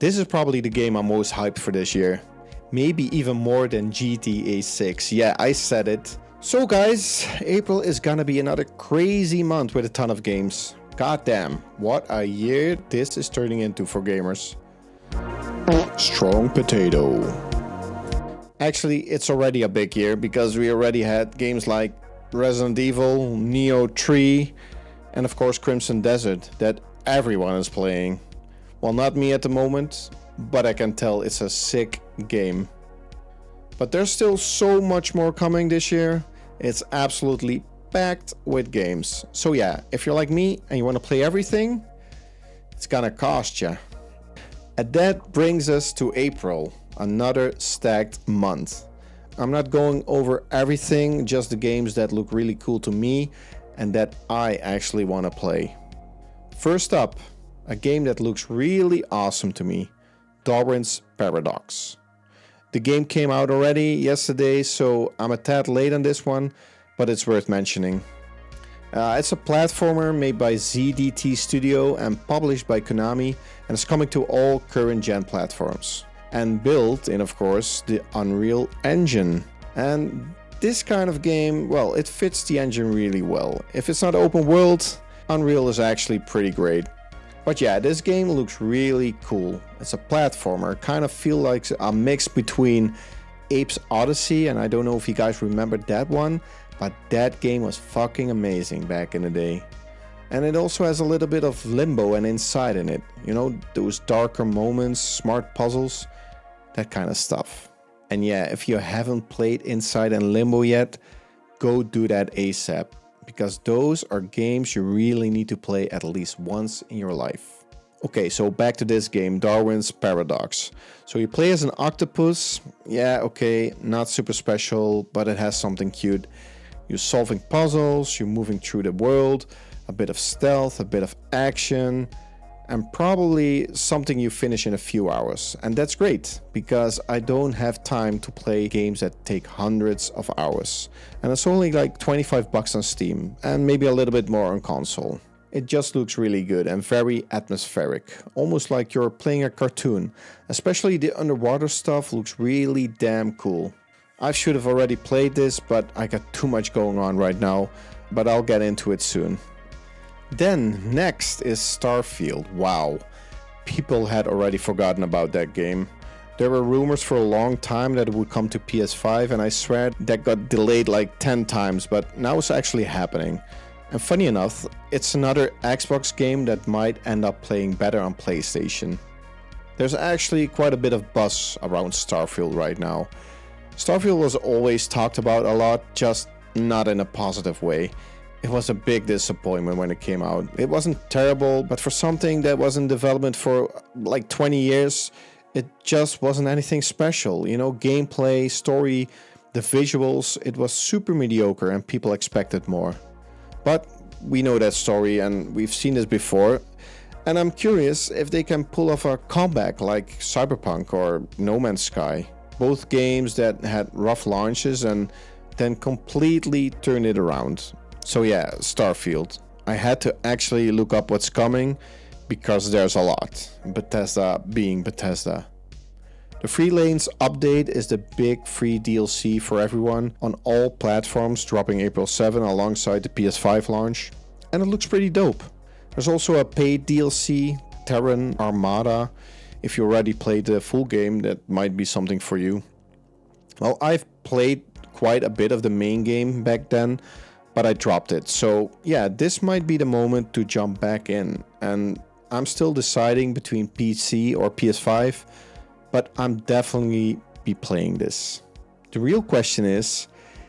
This is probably the game I'm most hyped for this year. Maybe even more than GTA 6. Yeah, I said it. So guys, April is gonna be another crazy month with a ton of games. Goddamn, what a year this is turning into for gamers. StrongPotato. Actually, it's already a big year because we already had games like Resident Evil, Neo 3, and of course Crimson Desert that everyone is playing. Well, not me at the moment, but I can tell it's a sick game. But there's still so much more coming this year. It's absolutely packed with games. So yeah, if you're like me and you want to play everything, it's gonna cost ya. And that brings us to April, another stacked month. I'm not going over everything, just the games that look really cool to me and that I actually want to play. First up, a game that looks really awesome to me, Darwin's Paradox. The game came out already yesterday, so I'm a tad late on this one, but it's worth mentioning. It's a platformer made by ZDT Studio and published by Konami, and it's coming to all current gen platforms. And built in, of course, the Unreal Engine. And this kind of game, well, it fits the engine really well. If it's not open world, Unreal is actually pretty great. But yeah, this game looks really cool. It's a platformer, kind of feel like a mix between Ape's Odyssey, and I don't know if you guys remember that one, but that game was fucking amazing back in the day. And it also has a little bit of Limbo and Inside in it. You know, those darker moments, smart puzzles, that kind of stuff. And yeah, if you haven't played Inside and Limbo yet, go do that ASAP. Because those are games you really need to play at least once in your life. Okay, so back to this game, Darwin's Paradox. So you play as an octopus. Yeah, okay, not super special, but it has something cute. You're solving puzzles, you're moving through the world, a bit of stealth, a bit of action, and probably something you finish in a few hours. And that's great, because I don't have time to play games that take hundreds of hours. And it's only like 25 bucks on Steam, and maybe a little bit more on console. It just looks really good and very atmospheric, almost like you're playing a cartoon. Especially the underwater stuff looks really damn cool. I should have already played this, but I got too much going on right now, but I'll get into it soon. Then next is Starfield. Wow, people had already forgotten about that game. There were rumors for a long time that it would come to PS5, and I swear that got delayed like 10 times, but now it's actually happening. And funny enough, it's another Xbox game that might end up playing better on PlayStation. There's actually quite a bit of buzz around Starfield right now. Starfield was always talked about a lot, just not in a positive way. It was a big disappointment when it came out. It wasn't terrible, but for something that was in development for like 20 years, it just wasn't anything special. You know, gameplay, story, the visuals, it was super mediocre and people expected more. But we know that story and we've seen this before. And I'm curious if they can pull off a comeback like Cyberpunk or No Man's Sky. Both games that had rough launches and then completely turned it around. So yeah, Starfield. I had to actually look up what's coming because there's a lot. Bethesda being Bethesda. The Free Lanes update is the big free DLC for everyone on all platforms, dropping April 7 alongside the PS5 launch. And it looks pretty dope. There's also a paid DLC, Terran Armada. If you already played the full game, that might be something for you. Well, I've played quite a bit of the main game back then, but I dropped it. So yeah, this might be the moment to jump back in. And I'm still deciding between PC or PS5, but I'm definitely be playing this. The real question is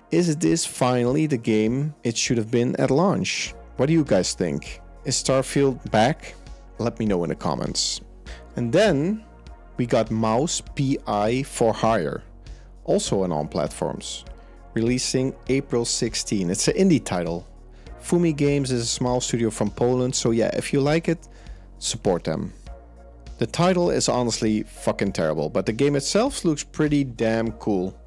this finally the game it should have been at launch? What do you guys think? Is Starfield back? Let me know in the comments. And then we got Mouse PI for Hire, also on all platforms. Releasing April 16. It's an indie title. Fumi Games is a small studio from Poland, so yeah, if you like it, support them. The title is honestly fucking terrible, but the game itself looks pretty damn cool.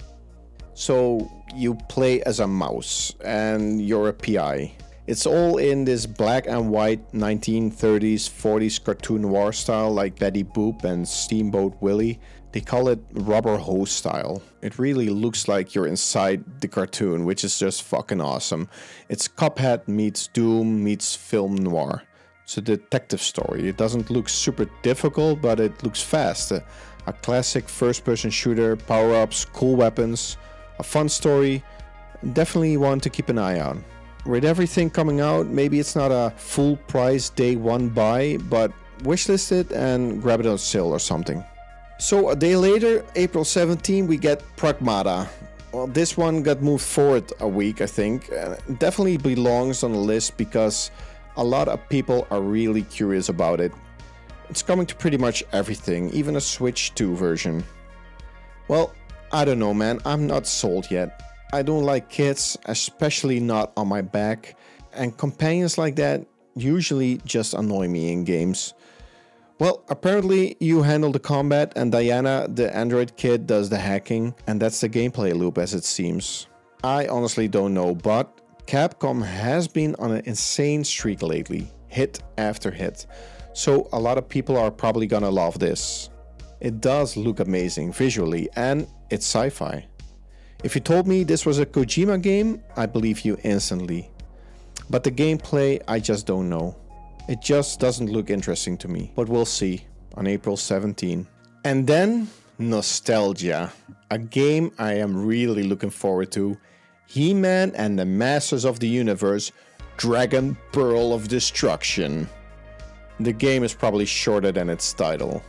So you play as a mouse and you're a PI. It's all in this black and white 1930s, 40s cartoon noir style like Betty Boop and Steamboat Willie. They call it rubber hose style. It really looks like you're inside the cartoon, which is just fucking awesome. It's Cuphead meets Doom meets film noir. It's a detective story. It doesn't look super difficult, but it looks fast. A classic first-person shooter, power-ups, cool weapons, a fun story. Definitely one to keep an eye on. With everything coming out, maybe it's not a full price day one buy, but wishlist it and grab it on sale or something. So a day later, April 17, we get Pragmata. Well, this one got moved forward a week, I think. Definitely belongs on the list because a lot of people are really curious about it. It's coming to pretty much everything, even a Switch 2 version. Well, I don't know, man. I'm not sold yet. I don't like kids, especially not on my back, and companions like that usually just annoy me in games. Well, apparently you handle the combat and Diana, the android kid, does the hacking, and that's the gameplay loop as it seems. I honestly don't know, but Capcom has been on an insane streak lately, hit after hit, so a lot of people are probably gonna love this. It does look amazing visually, and it's sci-fi. If you told me this was a Kojima game, I believe you instantly. But the gameplay, I just don't know. It just doesn't look interesting to me. But we'll see on April 17. And then, nostalgia. A game I am really looking forward to. He-Man and the Masters of the Universe, Dragon Pearl of Destruction. The game is probably shorter than its title.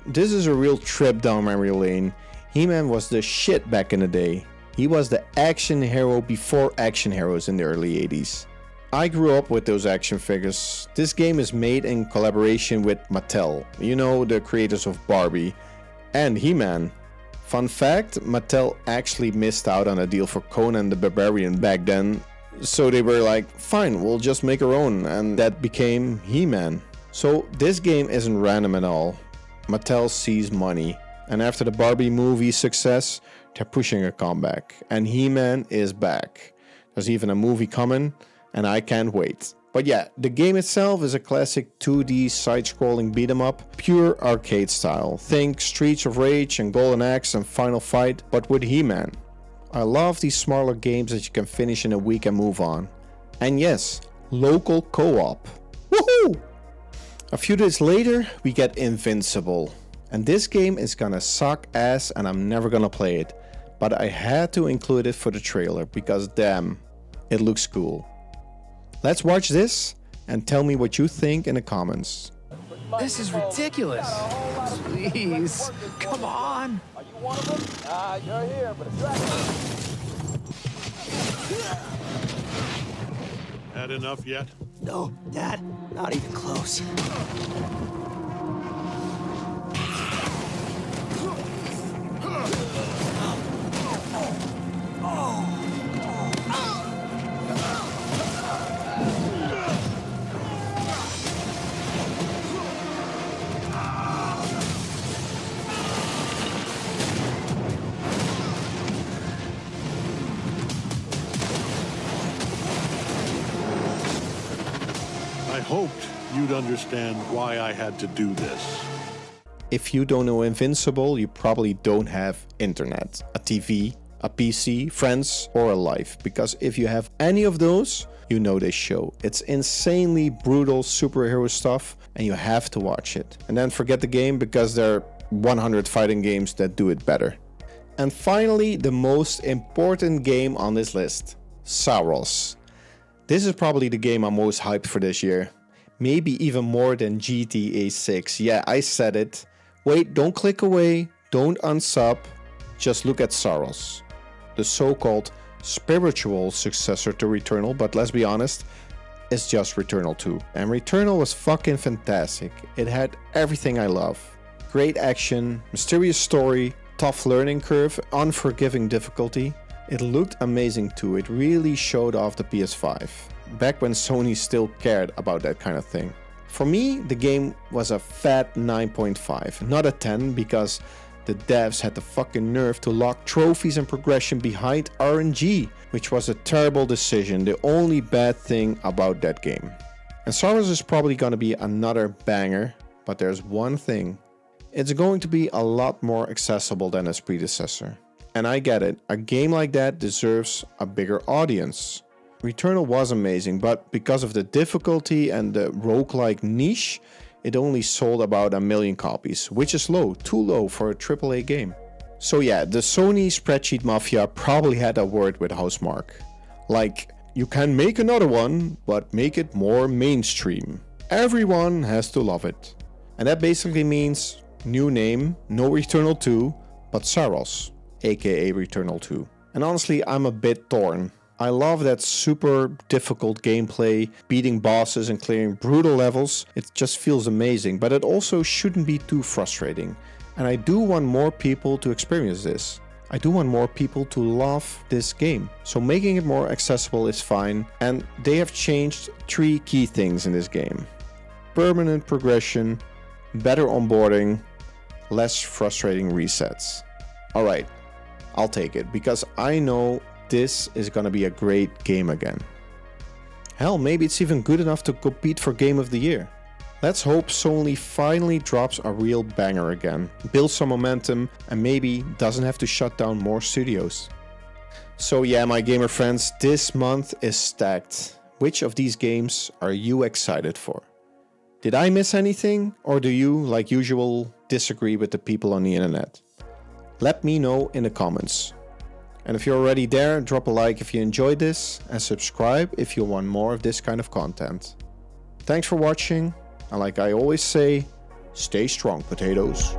This is a real trip down memory lane. He-Man was the shit back in the day. He was the action hero before action heroes in the early 80s. I grew up with those action figures. This game is made in collaboration with Mattel, you know, the creators of Barbie, and He-Man. Fun fact, Mattel actually missed out on a deal for Conan the Barbarian back then, so they were like, fine, we'll just make our own, and that became He-Man. So this game isn't random at all. Mattel sees money, and after the Barbie movie success, they're pushing a comeback, and He-Man is back. There's even a movie coming, and I can't wait. But yeah, the game itself is a classic 2D side-scrolling beat-em-up, pure arcade style. Think Streets of Rage and Golden Axe and Final Fight, but with He-Man. I love these smaller games that you can finish in a week and move on. And yes, local co-op. Woohoo! A few days later, we get Invincible. And this game is gonna suck ass and I'm never gonna play it. But I had to include it for the trailer because damn, it looks cool. Let's watch this and tell me what you think in the comments. This is ridiculous. Please, come on. Are you one of them? You're here, but it's Had enough yet? No, Dad, not even close. I hoped you'd understand why I had to do this. If you don't know Invincible, you probably don't have internet, a TV, a PC, friends, or a life. Because if you have any of those, you know this show. It's insanely brutal superhero stuff and you have to watch it. And then forget the game because there are 100 fighting games that do it better. And finally, the most important game on this list, Saros. This is probably the game I'm most hyped for this year. Maybe even more than GTA 6. Yeah, I said it. Wait, don't click away, don't unsub, just look at Saros. The so-called spiritual successor to Returnal, but let's be honest, it's just Returnal 2. And Returnal was fucking fantastic. It had everything I love. Great action, mysterious story, tough learning curve, unforgiving difficulty. It looked amazing too. It really showed off the PS5. Back when Sony still cared about that kind of thing. For me, the game was a fat 9.5, not a 10, because The devs had the fucking nerve to lock trophies and progression behind RNG, which was a terrible decision, the only bad thing about that game. And Saros is probably gonna be another banger, but there's one thing. It's going to be a lot more accessible than its predecessor. And I get it, a game like that deserves a bigger audience. Returnal was amazing, but because of the difficulty and the roguelike niche, it only sold about 1 million copies, which is low, too low for a AAA game. So yeah, the Sony spreadsheet mafia probably had a word with Housemarque. Like, you can make another one, but make it more mainstream. Everyone has to love it. And that basically means new name, no Returnal 2, but Saros, aka Returnal 2. And honestly, I'm a bit torn. I love that super difficult gameplay, beating bosses and clearing brutal levels. It just feels amazing, but it also shouldn't be too frustrating. And I do want more people to experience this. I do want more people to love this game. So making it more accessible is fine. And they have changed 3 key things in this game. Permanent progression, better onboarding, less frustrating resets. Alright, I'll take it because I know this is gonna be a great game again. Hell, maybe it's even good enough to compete for Game of the Year. Let's hope Sony finally drops a real banger again, builds some momentum, and maybe doesn't have to shut down more studios. So yeah, my gamer friends, this month is stacked. Which of these games are you excited for? Did I miss anything, or do you, like usual, disagree with the people on the internet? Let me know in the comments. And if you're already there, drop a like if you enjoyed this and subscribe if you want more of this kind of content. Thanks for watching, and like I always say, stay strong, potatoes.